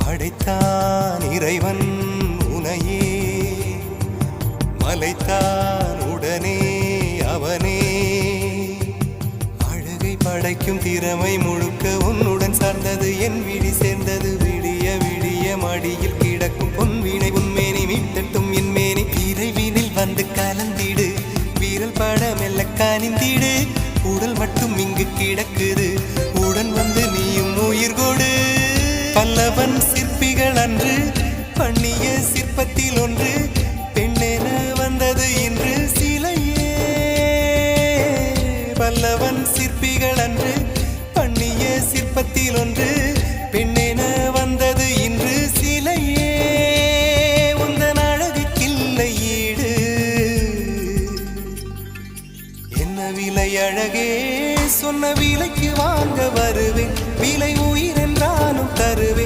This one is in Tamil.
படைத்தான் இறைவன் உனையே, மலைத்தான் உடனே அவனே. அழகை படைக்கும் திறமை முழுக்க உன்னுடன் சார்ந்தது, என் விழி சேர்ந்தது. விடிய விடிய மடியில் கிடக்கும் பொன்வினை உன்மேனி மீட்டட்டும் என் மேனி. விரைவினில் வந்து கலந்திடு, வீரல் பட மெல்ல காணிந்திடு. உடல் மட்டும் இங்கு கிடக்குது, உடன் வந்து நீயும் உயிர் கொடு. பல்லவன் சிற்பிகள் அன்று பண்ணிய சிற்பத்தில் ஒன்று, பெண்ணென வந்தது இன்று சிலையே. பல்லவன் சிற்பிகள் அன்று பண்ணிய சிற்பத்தில் ஒன்று, பெண்ணென வந்தது இன்று சிலையே. உந்தன் அழகுக்கில்லை ஈடு, என்ன விலை அழகே, சொன்ன விலைக்கு வாங்க வருவேன். விலை உயிரை